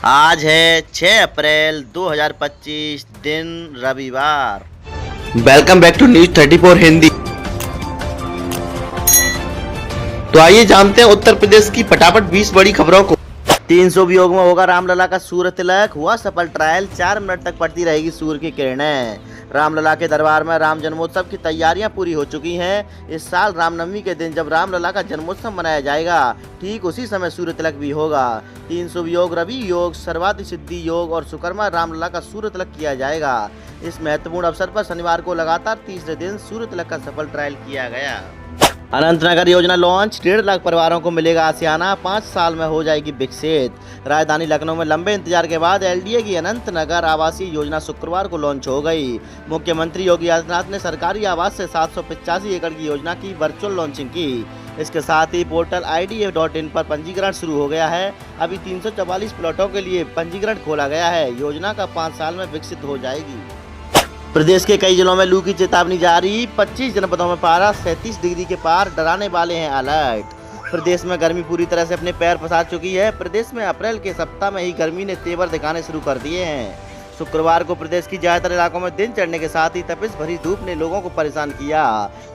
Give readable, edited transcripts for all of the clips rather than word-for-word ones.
आज है 6 अप्रैल 2025 दिन रविवार। Welcome back to news 34 Hindi. तो आइए जानते हैं उत्तर प्रदेश की फटाफट 20 बड़ी खबरों को। 300 वियोग में होगा रामलला का सूर्य तिलक, हुआ सफल ट्रायल, 4 मिनट तक पड़ती रहेगी सूर्य की किरणें। रामलला के दरबार में राम जन्मोत्सव की तैयारियां पूरी हो चुकी हैं। इस साल रामनवमी के दिन जब रामलला का जन्मोत्सव मनाया जाएगा, ठीक उसी समय सूर्य तिलक भी होगा। 300 योग, रवि योग, सर्वाधि सिद्धि योग और सुकर्मा रामलला का सूर्य तिलक किया जाएगा। इस महत्वपूर्ण अवसर पर शनिवार को लगातार तीसरे दिन सूर्य तिलक का सफल ट्रायल किया गया। अनंतनगर योजना लॉन्च, 1.5 लाख परिवारों को मिलेगा आसियाना, 5 साल में हो जाएगी विकसित। राजधानी लखनऊ में लंबे इंतजार के बाद एलडीए की अनंतनगर आवासीय योजना शुक्रवार को लॉन्च हो गई। मुख्यमंत्री योगी आदित्यनाथ ने सरकारी आवास से 785 एकड़ की योजना की वर्चुअल लॉन्चिंग की। इसके साथ ही पोर्टल IDA.in पर पंजीकरण शुरू हो गया है। अभी 344 प्लॉटों के लिए पंजीकरण खोला गया है। योजना का 5 साल में विकसित हो जाएगी। प्रदेश के कई जिलों में लू की चेतावनी जारी, 25 जनपदों में पारा 37 डिग्री के पार, डराने वाले हैं अलर्ट। प्रदेश में गर्मी पूरी तरह से अपने पैर पसार चुकी है। प्रदेश में अप्रैल के सप्ताह में ही गर्मी ने तेवर दिखाने शुरू कर दिए हैं। शुक्रवार को प्रदेश की ज्यादातर इलाकों में दिन चढ़ने के साथ ही तपिश भरी धूप ने लोगों को परेशान किया।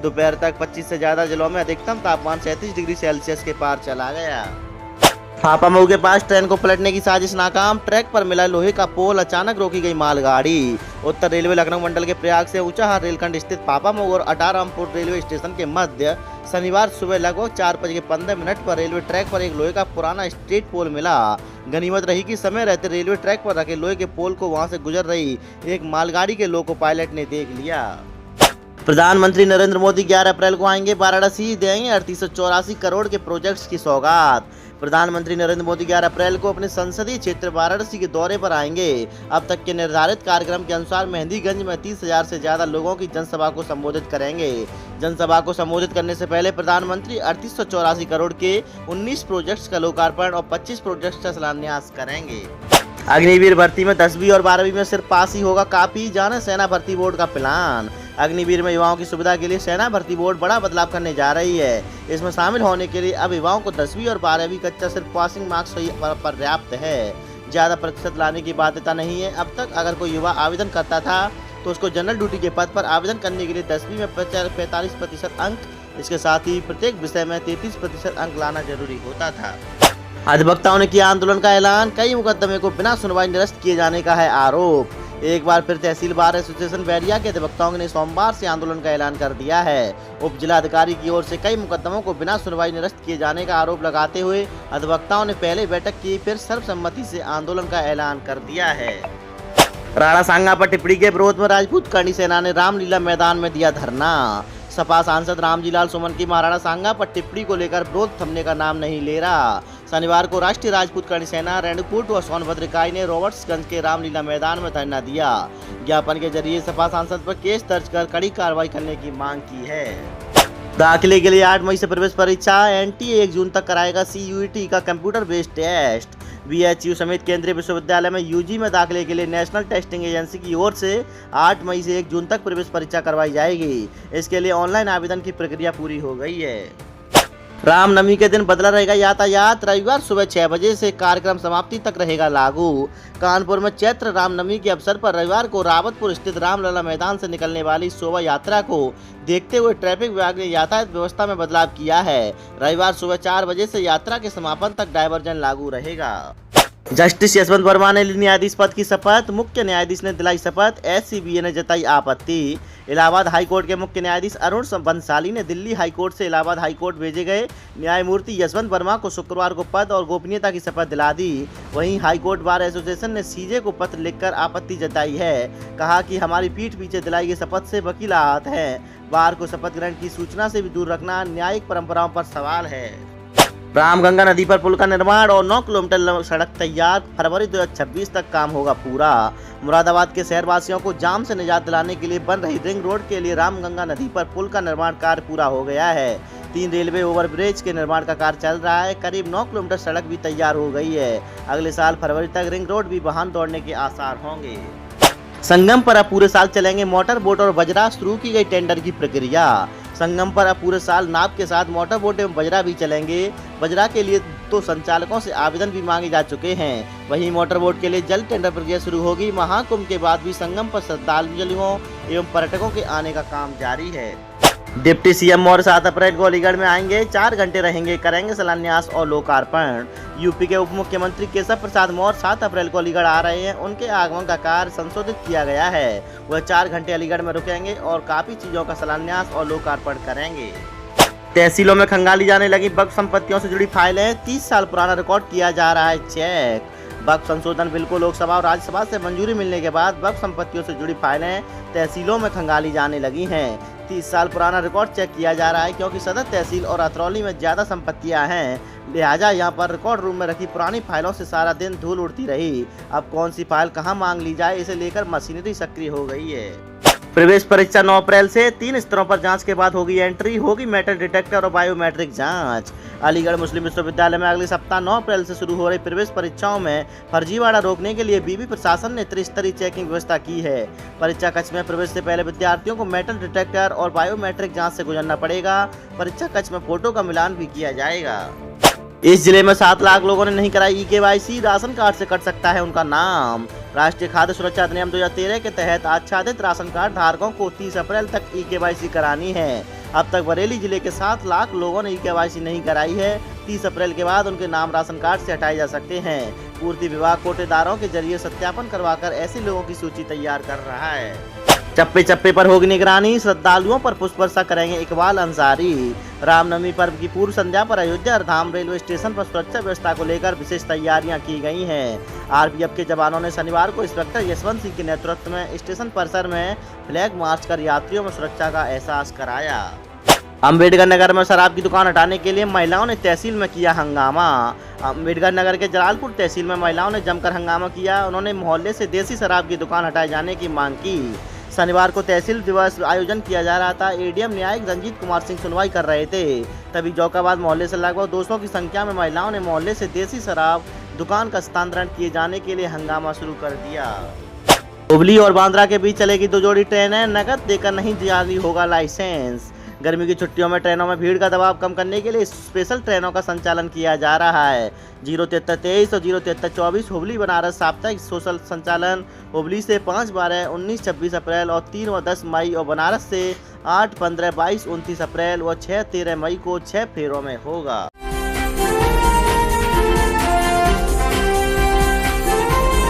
दोपहर तक 25 से ज्यादा जिलों में अधिकतम तापमान 37 डिग्री सेल्सियस के पार चला गया। फाफामऊ के पास ट्रेन को पलटने की साजिश नाकाम, ट्रैक पर मिला लोहे का पोल, अचानक रोकी गई मालगाड़ी। उत्तर रेलवे लखनऊ मंडल के प्रयाग से ऊंचाहार रेलखंड स्थित फाफामऊ और अटारामपुर रेलवे स्टेशन के मध्य शनिवार सुबह लगभग 4:15 पर रेलवे ट्रैक पर एक लोहे का पुराना स्ट्रीट पोल मिला। गनीमत रही कि समय रहते रेलवे ट्रैक पर रखे लोहे के पोल को वहां से गुजर रही एक मालगाड़ी के लोको पायलट ने देख लिया। प्रधानमंत्री नरेंद्र मोदी 11 अप्रैल को आएंगे वाराणसी, देंगे 3884 करोड़ के प्रोजेक्ट्स की सौगात। प्रधानमंत्री नरेंद्र मोदी 11 अप्रैल को अपने संसदीय क्षेत्र वाराणसी के दौरे पर आएंगे। अब तक के निर्धारित कार्यक्रम के अनुसार मेहंदीगंज में 30,000 से ज्यादा लोगों की जनसभा को संबोधित करेंगे। जनसभा को संबोधित करने से पहले प्रधानमंत्री 3884 करोड़ के 19 प्रोजेक्ट्स का लोकार्पण और 25 प्रोजेक्ट्स का शिलान्यास करेंगे। अग्निवीर भर्ती में 10वीं और 12वीं में सिर्फ पास ही होगा काफी, जाने सेना भर्ती बोर्ड का प्लान। अग्निवीर में युवाओं की सुविधा के लिए सेना भर्ती बोर्ड बड़ा बदलाव करने जा रही है। इसमें शामिल होने के लिए अब युवाओं को 10वीं और 12वीं कक्षा सिर्फ पासिंग मार्क्स पर्याप्त है, ज्यादा प्रतिशत लाने की बाध्यता नहीं है। अब तक अगर कोई युवा आवेदन करता था तो उसको जनरल ड्यूटी के पद पर आवेदन करने के लिए 10वीं में 45% अंक, इसके साथ ही प्रत्येक विषय में 33% अंक लाना जरूरी होता था। अधिवक्ताओं ने किया आंदोलन का ऐलान, कई मुकदमे को बिना सुनवाई निरस्त किए जाने का है आरोप। एक बार फिर तहसील बार एसोसिएशन बैरिया के अधिवक्ताओं ने सोमवार से आंदोलन का ऐलान कर दिया है। उप जिलाधिकारी की ओर से कई मुकदमों को बिना सुनवाई निरस्त किए जाने का आरोप लगाते हुए अधिवक्ताओं ने पहले बैठक की, फिर सर्वसम्मति से आंदोलन का ऐलान कर दिया है। राणा सांगा पर टिप्पणी के विरोध में राजपूत करणी सेना ने रामलीला मैदान में दिया धरना। सपा सांसद रामजी लाल सुमन की महाराणा सांगा पर टिप्पणी को लेकर विरोध थमने का नाम नहीं ले रहा। शनिवार को राष्ट्रीय राजपूत करणी सेना, रेणुकूट व सोनभद्र इकाई ने रॉबर्ट्सगंज के रामलीला मैदान में धरना दिया। ज्ञापन के जरिए सपा सांसद पर केस दर्ज कर कड़ी कार्रवाई करने की मांग की है। दाखिले के लिए 8 मई से प्रवेश परीक्षा, NTA 1 जून तक कराएगा CUET का कंप्यूटर बेस्ड टेस्ट। BHU समेत केंद्रीय विश्वविद्यालय में UG में दाखिले के लिए नेशनल टेस्टिंग एजेंसी की ओर से 8 मई से 1 जून तक प्रवेश परीक्षा करवाई जाएगी। इसके लिए ऑनलाइन आवेदन की प्रक्रिया पूरी हो गई है। रामनवमी के दिन बदला रहेगा यातायात, रविवार सुबह 6 बजे से कार्यक्रम समाप्ति तक रहेगा लागू। कानपुर में चैत्र रामनवमी के अवसर पर रविवार को रावतपुर स्थित रामलला मैदान से निकलने वाली शोभा यात्रा को देखते हुए ट्रैफिक विभाग ने यातायात व्यवस्था में बदलाव किया है। रविवार सुबह 4 बजे से यात्रा के समापन तक डायवर्जन लागू रहेगा। जस्टिस यशवंत वर्मा ने ली न्यायाधीश पद की शपथ, मुख्य न्यायाधीश ने दिलाई शपथ, SCBA ने जताई आपत्ति। इलाहाबाद हाईकोर्ट के मुख्य न्यायाधीश अरुण बंसाली ने दिल्ली हाईकोर्ट से इलाहाबाद हाईकोर्ट भेजे गए न्यायमूर्ति यशवंत वर्मा को शुक्रवार को पद और गोपनीयता की शपथ दिला दी। वहीं हाईकोर्ट बार एसोसिएशन ने CJ को पत्र लिखकर आपत्ति जताई है। कहा कि हमारी पीठ पीछे दिलाई गई शपथ से वकील आहत हैं। बार को शपथ ग्रहण की सूचना से भी दूर रखना न्यायिक परंपराओं पर सवाल है। रामगंगा नदी पर पुल का निर्माण और 9 किलोमीटर सड़क तैयार, फरवरी 2026 तक काम होगा पूरा। मुरादाबाद के शहरवासियों को जाम से निजात दिलाने के लिए बन रही रिंग रोड के लिए रामगंगा नदी पर पुल का निर्माण कार्य पूरा हो गया है। 3 रेलवे ओवरब्रिज के निर्माण का कार्य चल रहा है। करीब 9 किलोमीटर सड़क भी तैयार हो गई है। अगले साल फरवरी तक रिंग रोड भी वाहन दौड़ने के आसार होंगे। संगम पर अब पूरे साल चलेंगे मोटर बोट और बजरा, शुरू की गई टेंडर की प्रक्रिया। संगम पर अब पूरे साल नाव के साथ मोटर बोट एवं बजरा भी चलेंगे। बजरा के लिए तो संचालकों से आवेदन भी मांगे जा चुके हैं। वहीं मोटर बोट के लिए जल्द टेंडर प्रक्रिया शुरू होगी। महाकुंभ के बाद भी संगम पर श्रद्धालुओं एवं पर्यटकों के आने का काम जारी है। डिप्टी सीएम मौर्य 7 अप्रैल को अलीगढ़ में आएंगे। 4 घंटे रहेंगे, करेंगे शिलान्यास और लोकार्पण। यूपी के उप मुख्यमंत्री केशव प्रसाद मौर्य 7 अप्रैल को अलीगढ़ आ रहे हैं। उनके आगमन का कार्य संशोधित किया गया है। वह 4 घंटे अलीगढ़ में रुकेंगे और काफी चीजों का शिलान्यास और लोकार्पण करेंगे। तहसीलों में खंगाली जाने लगी वक्फ संपत्तियों से जुड़ी फाइलें। 30 साल पुराना रिकॉर्ड किया जा रहा है चेक। वक्फ संशोधन बिल को लोकसभा और राज्यसभा से मंजूरी मिलने के बाद वक्फ संपत्तियों से जुड़ी फाइलें तहसीलों में खंगाली जाने लगी हैं। 30 साल पुराना रिकॉर्ड चेक किया जा रहा है क्योंकि सदर तहसील और अतरौली में ज्यादा संपत्तियां हैं। लिहाजा यहां पर रिकॉर्ड रूम में रखी पुरानी फाइलों से सारा दिन धूल उड़ती रही। अब कौन सी फाइल कहां मांग ली जाए, इसे लेकर मशीनरी सक्रिय हो गई है। प्रवेश परीक्षा 9 अप्रैल से 3 स्तरों पर जांच के बाद होगी एंट्री। होगी मेटल डिटेक्टर और बायोमेट्रिक जांच। अलीगढ़ मुस्लिम विश्वविद्यालय में अगले सप्ताह 9 अप्रैल से शुरू हो रही प्रवेश परीक्षाओं में फर्जीवाड़ा रोकने के लिए विवि प्रशासन ने त्रिस्तरीय चेकिंग व्यवस्था की है। परीक्षा कक्ष में प्रवेश से पहले विद्यार्थियों को मेटल डिटेक्टर और बायोमेट्रिक जांच से गुजरना पड़ेगा। परीक्षा कक्ष में फोटो का मिलान भी किया जाएगा। इस जिले में 7 लाख लोगों ने नहीं कराई KYC। राशन कार्ड से कट सकता है उनका नाम। राष्ट्रीय खाद्य सुरक्षा अधिनियम 2013 के तहत आच्छादित राशन कार्ड धारकों को 30 अप्रैल तक KYC करानी है। अब तक बरेली जिले के 7 लाख लोगों ने KYC नहीं कराई है। 30 अप्रैल के बाद उनके नाम राशन कार्ड से हटाए जा सकते हैं। पूर्ति विभाग कोटेदारों के जरिए सत्यापन करवाकर ऐसे लोगों की सूची तैयार कर रहा है। चप्पे चप्पे पर होगी निगरानी। श्रद्धालुओं पर पुष्प वर्षा करेंगे इकबाल अंसारी। रामनवमी पर्व की पूर्व संध्या पर अयोध्या धाम रेलवे स्टेशन पर सुरक्षा व्यवस्था को लेकर विशेष तैयारियां की गई हैं। RPF के जवानों ने शनिवार को इंस्पेक्टर यशवंत सिंह के नेतृत्व में स्टेशन परिसर में फ्लैग मार्च कर यात्रियों में सुरक्षा का एहसास कराया। अम्बेडकर नगर में शराब की दुकान हटाने के लिए महिलाओं ने तहसील में किया हंगामा। अम्बेडकर नगर के जलालपुर तहसील में महिलाओं ने जमकर हंगामा किया। उन्होंने मोहल्ले से देसी शराब की दुकान हटाए जाने की मांग की। शनिवार को तहसील दिवस आयोजन किया जा रहा था। ADM न्यायिक रंजीत कुमार सिंह सुनवाई कर रहे थे। तभी जौकाबाद मोहल्ले से लगभग 200 की संख्या में महिलाओं ने मोहल्ले से देसी शराब दुकान का स्थानांतरण किए जाने के लिए हंगामा शुरू कर दिया। हुबली और बांद्रा के बीच चलेगी 2 जोड़ी ट्रेनें। नकद देकर नहीं जारी होगा लाइसेंस। गर्मी की छुट्टियों में ट्रेनों में भीड़ का दबाव कम करने के लिए स्पेशल ट्रेनों का संचालन किया जा रहा है। 07323 और 07324 हुबली बनारस साप्ताहिक सोशल संचालन हुबली से 5, 12, 19, 26 अप्रैल और 3 व 10 मई और बनारस से 8, 15, 22, 29 अप्रैल व 6, 13 मई को 6 फेरों में होगा।